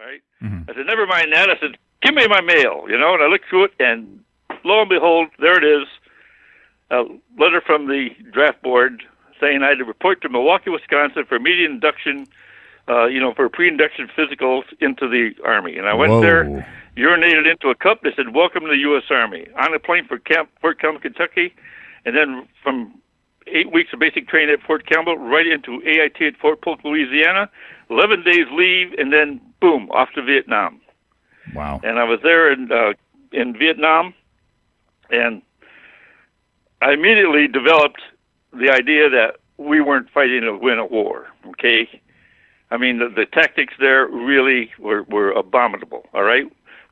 right? I said, never mind that. I said, give me my mail, and I looked through it, and lo and behold, there it is, a letter from the draft board saying I had to report to Milwaukee, Wisconsin for immediate induction, for pre-induction physicals into the Army. And I went there, urinated into a cup. They said, welcome to the U.S. Army. On a plane for Fort Campbell, Kentucky, and then from 8 weeks of basic training at Fort Campbell right into AIT at Fort Polk, Louisiana, 11 days leave, and then, boom, off to Vietnam. Wow. And I was there in Vietnam, and I immediately developed the idea that we weren't fighting to win a war, okay? I mean, the tactics there really were abominable, all right?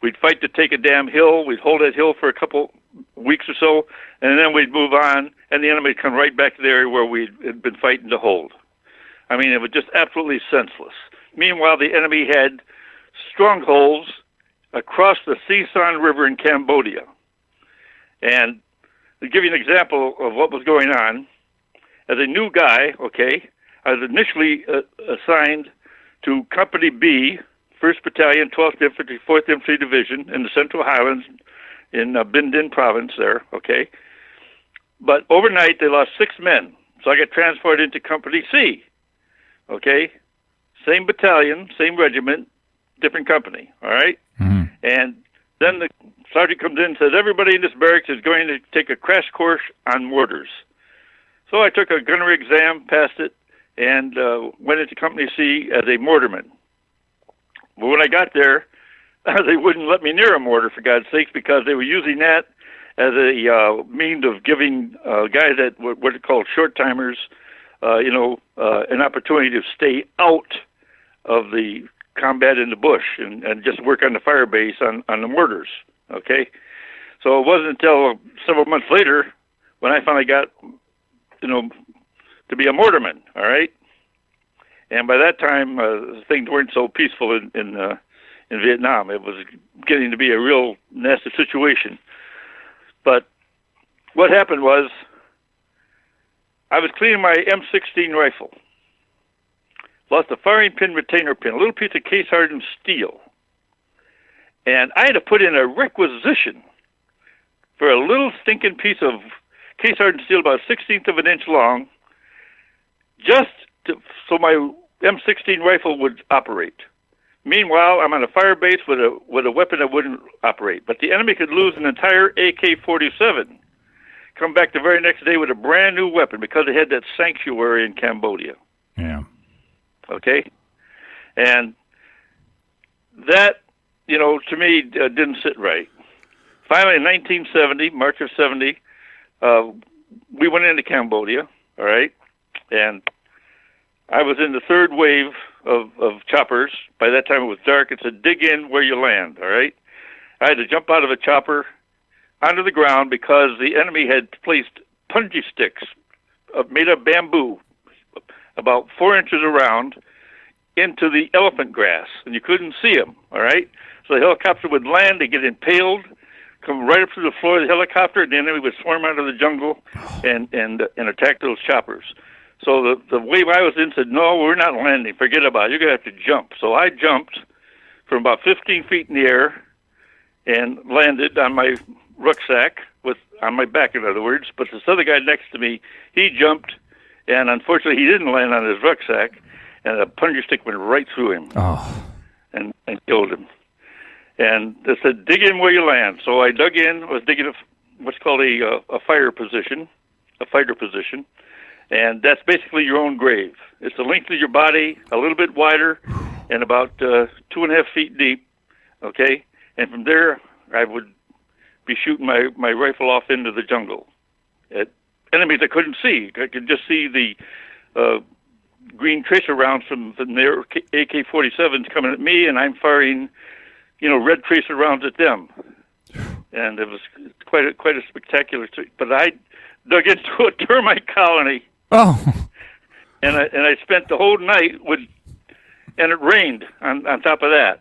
We'd fight to take a damn hill. We'd hold that hill for a couple weeks or so, and then we'd move on, and the enemy would come right back to the area where we had been fighting to hold. I mean, it was just absolutely senseless. Meanwhile, the enemy had strongholds across the Sesan River in Cambodia. And to give you an example of what was going on, as a new guy, okay, I was initially assigned to Company B, 1st Battalion, 12th Infantry, 4th Infantry Division in the Central Highlands in Binh Dinh Province there, okay. But overnight, they lost 6 men, so I got transferred into Company C, okay. Same battalion, same regiment, different company, all right? Mm-hmm. And then the sergeant comes in and says, everybody in this barracks is going to take a crash course on mortars. So I took a gunnery exam, passed it, and went into Company C as a mortarman. But when I got there, they wouldn't let me near a mortar, for God's sakes, because they were using that as a means of giving guys that what are called short-timers, an opportunity to stay out of the combat in the bush and just work on the fire base on the mortars, okay? So it wasn't until several months later when I finally got, to be a mortarman, all right? And by that time, things weren't so peaceful in Vietnam. It was getting to be a real nasty situation. But what happened was I was cleaning my M16 rifle. Lost a firing pin, retainer pin, a little piece of case-hardened steel. And I had to put in a requisition for a little stinking piece of case-hardened steel about 1/16 of an inch long, so my M16 rifle would operate. Meanwhile, I'm on a fire base with a weapon that wouldn't operate. But the enemy could lose an entire AK-47, come back the very next day with a brand new weapon because they had that sanctuary in Cambodia. Yeah. Okay? And that, to me, didn't sit right. Finally, in 1970, March of 70, we went into Cambodia, all right? And I was in the third wave of choppers. By that time, it was dark. It said, dig in where you land, all right? I had to jump out of a chopper onto the ground because the enemy had placed punji sticks made of bamboo about 4 inches around into the elephant grass, and you couldn't see them, all right? So the helicopter would land, they get impaled, come right up to the floor of the helicopter, and the enemy would swarm out of the jungle and attack those choppers. So the wave I was in said, no, we're not landing, forget about it, you're going to have to jump. So I jumped from about 15 feet in the air and landed on my rucksack, on my back, in other words, but this other guy next to me, he jumped, and unfortunately, he didn't land on his rucksack, and a plunger stick went right through him and killed him. And they said, dig in where you land. So I dug in, was digging what's called a fighter position, and that's basically your own grave. It's the length of your body, a little bit wider, and about 2.5 feet deep, okay? And from there, I would be shooting my rifle off into the jungle at enemies I couldn't see. I could just see the green tracer rounds from their AK-47s coming at me, and I'm firing, red tracer rounds at them. And it was quite a spectacular. But I dug into a termite colony. Oh. And I spent the whole night and it rained on top of that.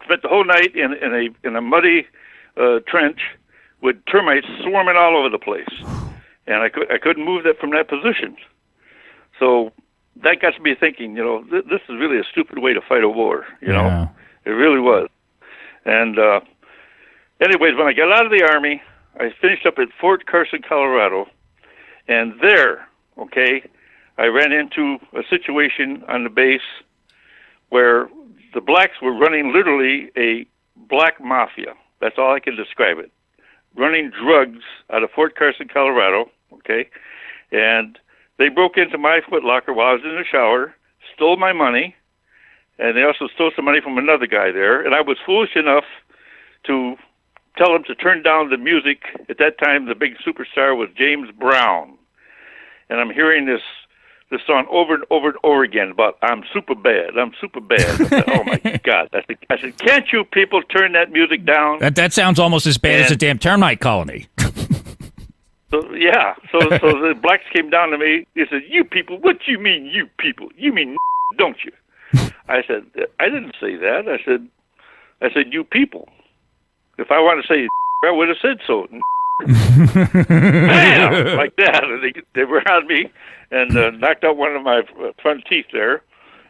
Spent the whole night in a muddy trench with termites swarming all over the place. And I couldn't move that from that position. So that got me thinking, this is really a stupid way to fight a war, know? It really was. And anyways, when I got out of the Army, I finished up at Fort Carson, Colorado, and there, I ran into a situation on the base where the blacks were running literally a black mafia. That's all I can describe it. Running drugs out of Fort Carson, Colorado, and they broke into my footlocker while I was in the shower, stole my money, and they also stole some money from another guy there, and I was foolish enough to tell them to turn down the music. At that time, the big superstar was James Brown, and I'm hearing this song over and over and over again about I'm super bad. I said, oh my God! I said, can't you people turn that music down? That sounds almost as bad as a damn termite colony. So the blacks came down to me. They said, "You people, what you mean, you people? You mean don't you?" I said, "I didn't say that. I said you people. If I wanted to say, I would have said so." Bam! Like that. And they were on me and knocked out one of my front teeth there.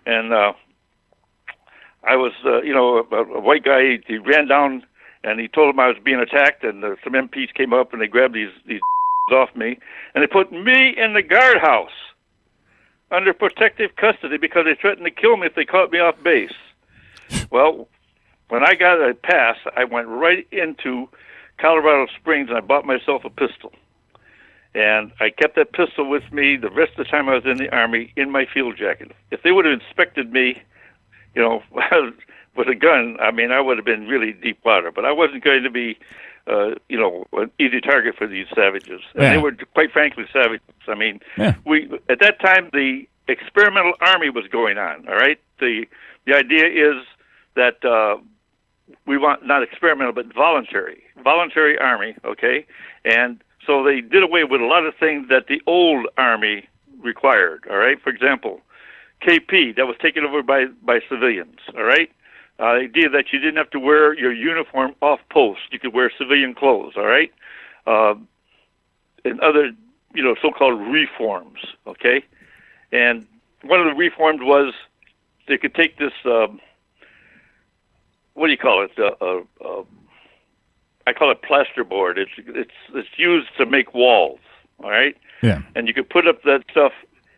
And I was, a white guy. He ran down and he told them I was being attacked. And some MPs came up and they grabbed these off me. And they put me in the guardhouse under protective custody because they threatened to kill me if they caught me off base. Well, when I got a pass, I went right into Colorado Springs, and I bought myself a pistol. And I kept that pistol with me the rest of the time I was in the Army in my field jacket. If they would have inspected me, with a gun, I mean, I would have been really deep water. But I wasn't going to be, an easy target for these savages. And they were, quite frankly, savages. I mean, at that time, the experimental army was going on, all right? The idea is that we want not experimental, but voluntary army, And so they did away with a lot of things that the old army required, all right? For example, KP, that was taken over by civilians, all right? The idea that you didn't have to wear your uniform off post. You could wear civilian clothes, all right? And other, so-called reforms, And one of the reforms was they could take this, what do you call it? I call it plasterboard. It's used to make walls, all right? Yeah. And you could put up that stuff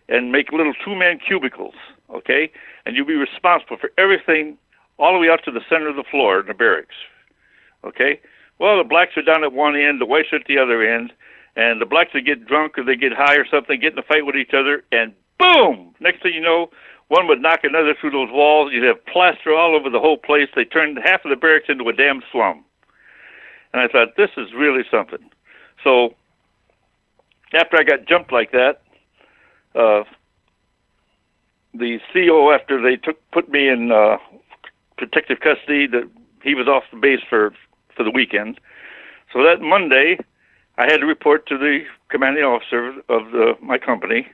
and make little two-man cubicles, And you'd be responsible for everything all the way out to the center of the floor in the barracks, Well, the blacks are down at one end, the whites are at the other end, and the blacks would get drunk or they get high or something, get in a fight with each other, and boom! Next thing you know, one would knock another through those walls. You'd have plaster all over the whole place. They turned half of the barracks into a damn slum. And I thought, this is really something. So after I got jumped like that, the CO, after they put me in protective custody, that he was off the base for the weekend. So that Monday, I had to report to the commanding officer of my company,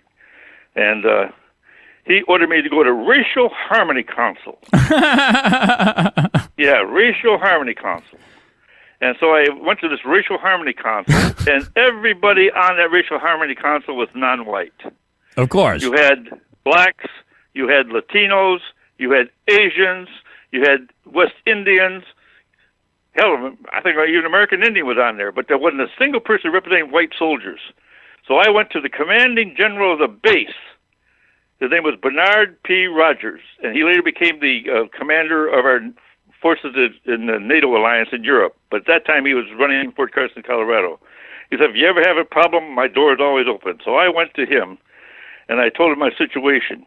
and he ordered me to go to Racial Harmony Council. Yeah, Racial Harmony Council. And so I went to this Racial Harmony Council, and everybody on that Racial Harmony Council was non-white. Of course. You had blacks, you had Latinos, you had Asians, you had West Indians. Hell, I think even American Indian was on there, but there wasn't a single person representing white soldiers. So I went to the commanding general of the base. His name was Bernard P. Rogers, and he later became the commander of our forces in the NATO alliance in Europe. But at that time, he was running Fort Carson, Colorado. He said, if you ever have a problem, my door is always open. So I went to him, and I told him my situation.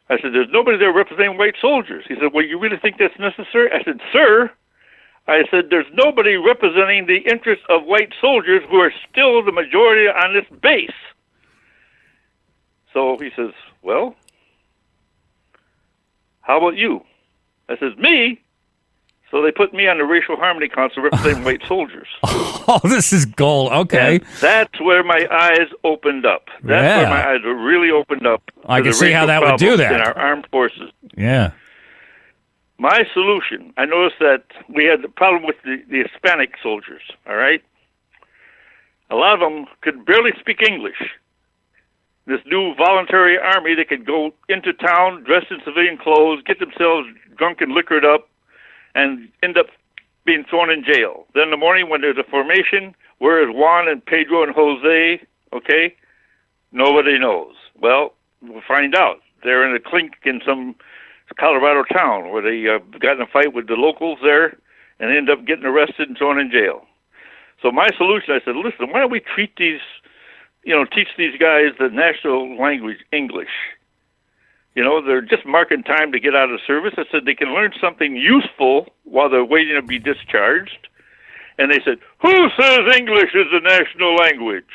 I said, there's nobody there representing white soldiers. He said, well, you really think that's necessary? I said, sir, there's nobody representing the interests of white soldiers who are still the majority on this base. So he says, well, how about you? I says, me? So they put me on the Racial Harmony Council representing white soldiers. Oh, this is gold. Okay. And that's where my eyes opened up. That's where my eyes were really opened up. I can see how that would do that. In our armed forces. Yeah. My solution, I noticed that we had the problem with the Hispanic soldiers, all right? A lot of them could barely speak English. this new voluntary army that could go into town dressed in civilian clothes, get themselves drunk and liquored up, and end up being thrown in jail. Then in the morning when there's a formation, where is Juan and Pedro and Jose? Okay? Nobody knows. Well, we'll find out. They're in a clink in some Colorado town where they got in a fight with the locals there and ended up getting arrested and thrown in jail. So my solution, I said, listen, why don't we treat these, teach these guys the national language, English. They're just marking time to get out of service. I said they can learn something useful while they're waiting to be discharged. And they said, who says English is the national language?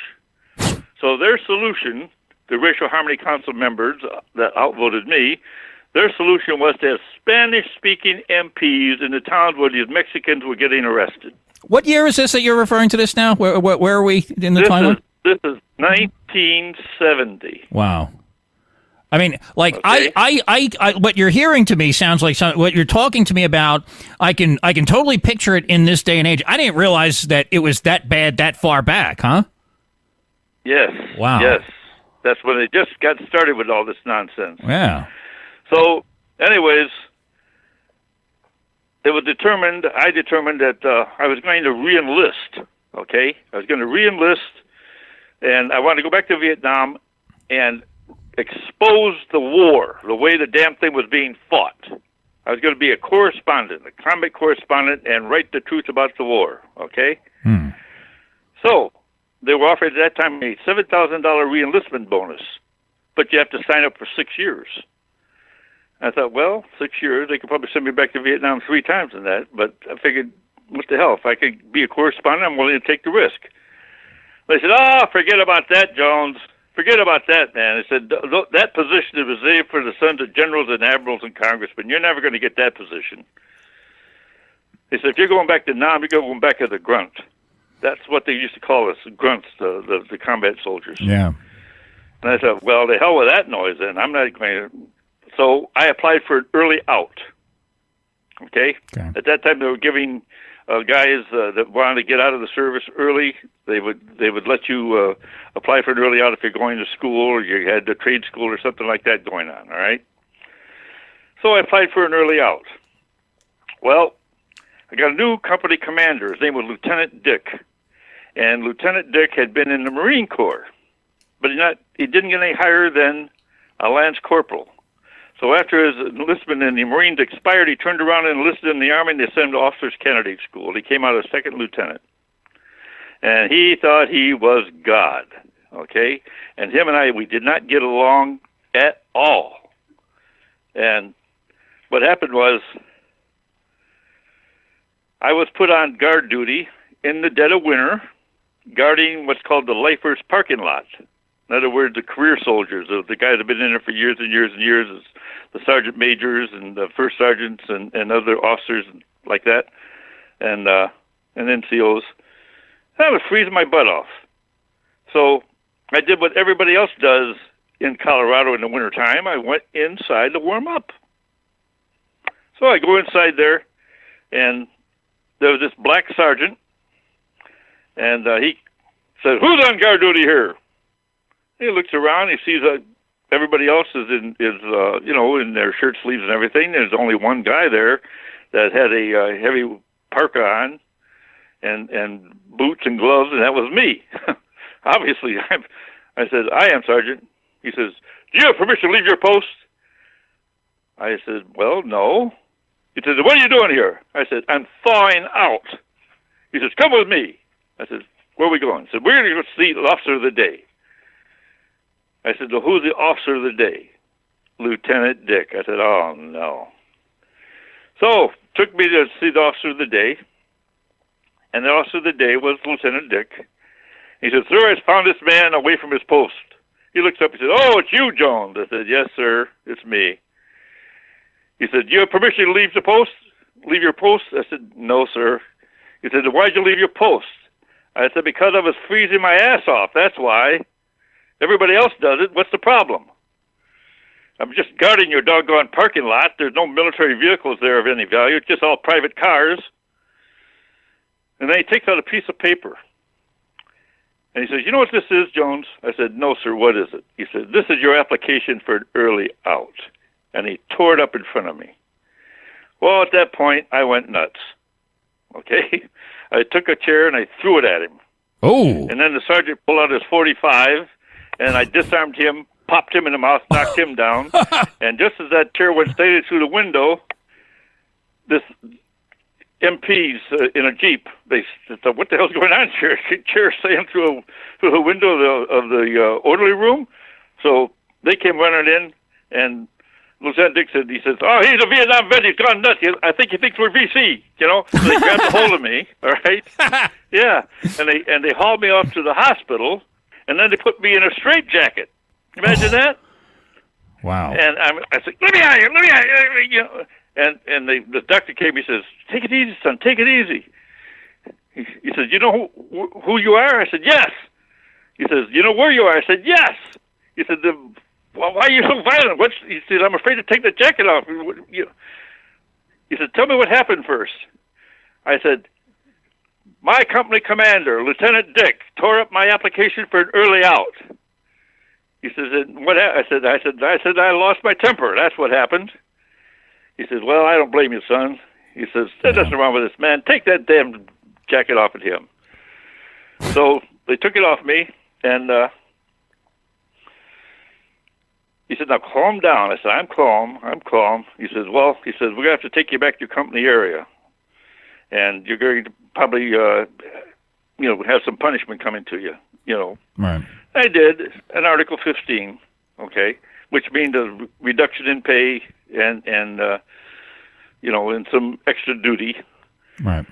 So their solution, the Racial Harmony Council members that outvoted me, their solution was to have Spanish-speaking MPs in the towns where these Mexicans were getting arrested. What year is this that you're referring to this now? Where are we in the timeline? This is 1970. Wow. I mean, like, okay. I what you're hearing to me sounds like what you're talking to me about. I can totally picture it in this day and age. I didn't realize that it was that bad that far back, huh? Yes. Wow. Yes. That's when they just got started with all this nonsense. Yeah. So, anyways, I determined that I was going to re-enlist, okay? I was going to re-enlist, and I wanted to go back to Vietnam and expose the war, the way the damn thing was being fought. I was going to be a correspondent, a combat correspondent, and write the truth about the war, okay? So, they were offered at that time a $7,000 re-enlistment bonus, but you have to sign up for 6 years. I thought, well, 6 years, they could probably send me back to Vietnam 3 times in that, but I figured, what the hell, if I could be a correspondent, I'm willing to take the risk. They said, forget about that, Jones. Forget about that, man. They said, that position is reserved for the sons of generals and admirals and congressmen. You're never going to get that position. They said, if you're going back to Nam, you're going back as a grunt. That's what they used to call us, grunts, the combat soldiers. Yeah. And I thought, well, the hell with that noise then. I'm not going to... So I applied for an early out. Okay? At that time, they were giving guys that wanted to get out of the service early. They would let you apply for an early out if you're going to school or you had a trade school or something like that going on. All right. So I applied for an early out. Well, I got a new company commander. His name was Lieutenant Dick, and Lieutenant Dick had been in the Marine Corps, but he didn't get any higher than a lance corporal. So after his enlistment in the Marines expired, he turned around and enlisted in the Army, and they sent him to Officers Candidate School. He came out as second lieutenant. And he thought he was God, okay? And him and I, we did not get along at all. And what happened was I was put on guard duty in the dead of winter, guarding what's called the Lifers parking lot. In other words, the career soldiers, the guys that have been in there for years and years and years, the sergeant majors and the first sergeants and other officers like that, and NCOs. I was freezing my butt off. So I did what everybody else does in Colorado in the wintertime. I went inside to warm up. So I go inside there, and there was this black sergeant, and he said, "Who's on guard duty here?" He looks around. He sees everybody else is in their shirt sleeves and everything. There's only one guy there that had a heavy parka on and boots and gloves, and that was me. Obviously, I said, "I am, Sergeant." He says, "Do you have permission to leave your post?" I said, "Well, no." He said, "What are you doing here?" I said, "I'm thawing out." He says, "Come with me." I said, "Where are we going?" He said, "We're going to go see the officer of the day." I said, "Well, who's the officer of the day?" "Lieutenant Dick." I said, "Oh, no." So, took me to see the officer of the day, and the officer of the day was Lieutenant Dick. He said, "Sir, I found this man away from his post." He looks up and said, "Oh, it's you, Jones." I said, "Yes, sir, it's me." He said, "Do you have permission to leave the post? Leave your post?" I said, "No, sir." He said, "Why'd you leave your post?" I said, "Because I was freezing my ass off, that's why. Everybody else does it. What's the problem? I'm just guarding your doggone parking lot. There's no military vehicles there of any value. It's just all private cars." And then he takes out a piece of paper. And he says, you know what this is, Jones? I said, no, sir, what is it? He said, this is your application for an early out. And he tore it up in front of me. Well, at that point, I went nuts. Okay? I took a chair and I threw it at him. Oh. And then the sergeant pulled out his .45, and I disarmed him, popped him in the mouth, knocked him down. And just as that chair went straight through the window, this MPs in a Jeep, they said, what the hell's going on here? Chair slammed through a window of the orderly room. So they came running in, and Lieutenant Dick said, he says, oh, he's a Vietnam vet, he's gone nuts. I think he thinks we're VC, you know. So they grabbed a hold of me, all right? Yeah, and they hauled me off to the hospital, and then they put me in a straitjacket. Imagine that? Wow. And I said, let me out of here, you know. And the doctor came, he says, take it easy, son, take it easy. He says, you know who you are? I said, yes. He says, you know where you are? I said, yes. He said, well, why are you so violent? He said, I'm afraid to take the jacket off. He said, tell me what happened first. I said, my company commander, Lieutenant Dick, tore up my application for an early out. He says, what? I said, I lost my temper. That's what happened. He says, well, I don't blame you, son. He says, there's nothing wrong with this man. Take that damn jacket off of him. So they took it off me, and he said, now calm down. I said, I'm calm. He says, well, we're going to have to take you back to your company area. And you're going to probably, have some punishment coming to you, you know. Right. I did an Article 15, okay, which means a reduction in pay and some extra duty. Right.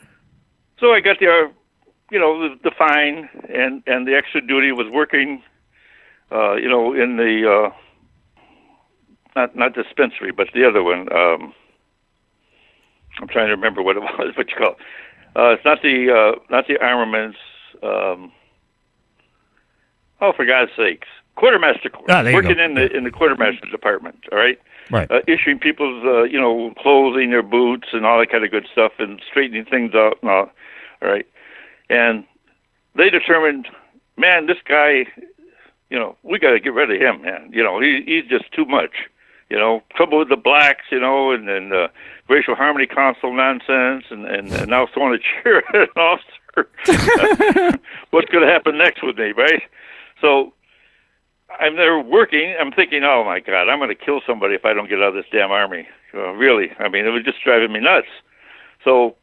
So I got the fine and the extra duty was working, in the not dispensary, but the other one. I'm trying to remember what it was. What you call it? It's not the armaments. For God's sakes, quartermaster working in the quartermaster department. All right. Right. Issuing people's clothing, their boots, and all that kind of good stuff, and straightening things out and all. All right. And they determined, man, this guy, we got to get rid of him, man. He's just too much. Trouble with the blacks, and racial harmony council nonsense, and now throwing a chair at an officer. What's going to happen next with me, right? So I'm there working. I'm thinking, oh, my God, I'm going to kill somebody if I don't get out of this damn army. Really. I mean, it was just driving me nuts. So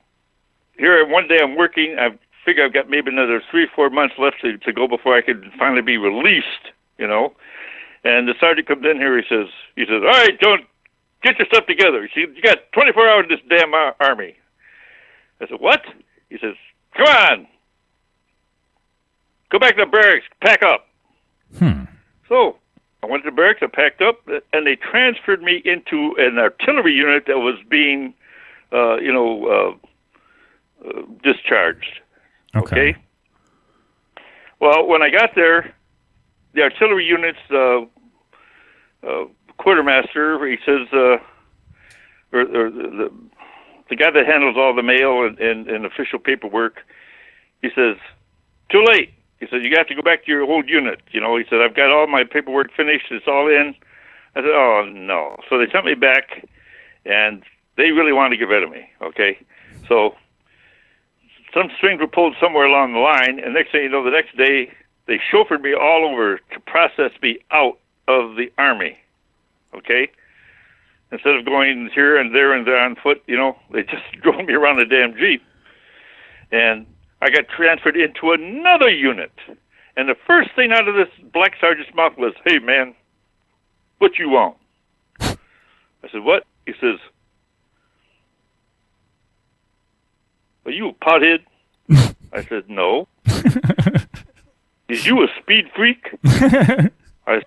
here one day I'm working. I figure I've got maybe another 3-4 months left to go before I could finally be released, And the sergeant comes in here. He says, all right, Jones, get your stuff together. He said, you got 24 hours in this damn army. I said, what? He says, come on. Go back to the barracks. Pack up. So I went to the barracks. I packed up, and they transferred me into an artillery unit that was being, discharged. Okay. Well, when I got there, the artillery unit's quartermaster, he says, or the guy that handles all the mail and official paperwork, he says, too late. He said, you got to go back to your old unit. He said, I've got all my paperwork finished. It's all in. I said, oh, no. So they sent me back, and they really wanted to get rid of me, okay? So some strings were pulled somewhere along the line, and next thing you know, the next day, they chauffeured me all over to process me out of the Army, okay? Instead of going here and there on foot, they just drove me around the damn Jeep. And I got transferred into another unit. And the first thing out of this black sergeant's mouth was, hey, man, what you want? I said, what? He says, are you a pothead? I said, no. Is you a speed freak? I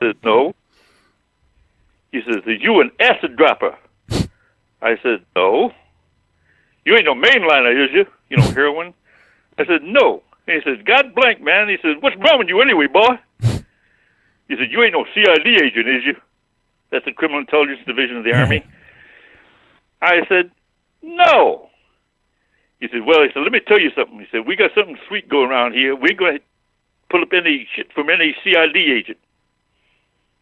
said, no. He says, is you an acid dropper? I said, no. You ain't no mainliner, is you? Heroin? I said, no. And he says, God blank, man. He says, what's wrong with you anyway, boy? He said, you ain't no CID agent, is you? That's the Criminal Intelligence Division of the Army. I said, no. He said, well, let me tell you something. He said, we got something sweet going around here. We're going to put up any shit from any CID agent.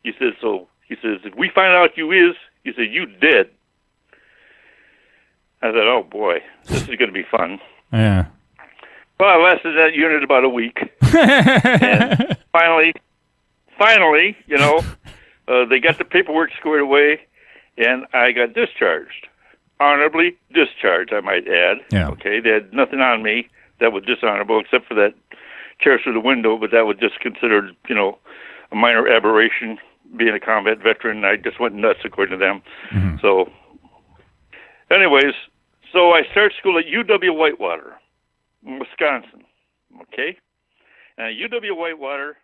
He says, if we find out you is, he said, you dead. I said, oh boy, this is going to be fun. Yeah. Well, I lasted that unit about a week. And finally, they got the paperwork squared away, and I got discharged. Honorably discharged, I might add. Yeah. Okay, they had nothing on me that was dishonorable except for that chair through the window, but that was just considered, a minor aberration, being a combat veteran. I just went nuts according to them. Mm-hmm. So, anyways, I started school at UW Whitewater, Wisconsin. Okay? And at UW Whitewater,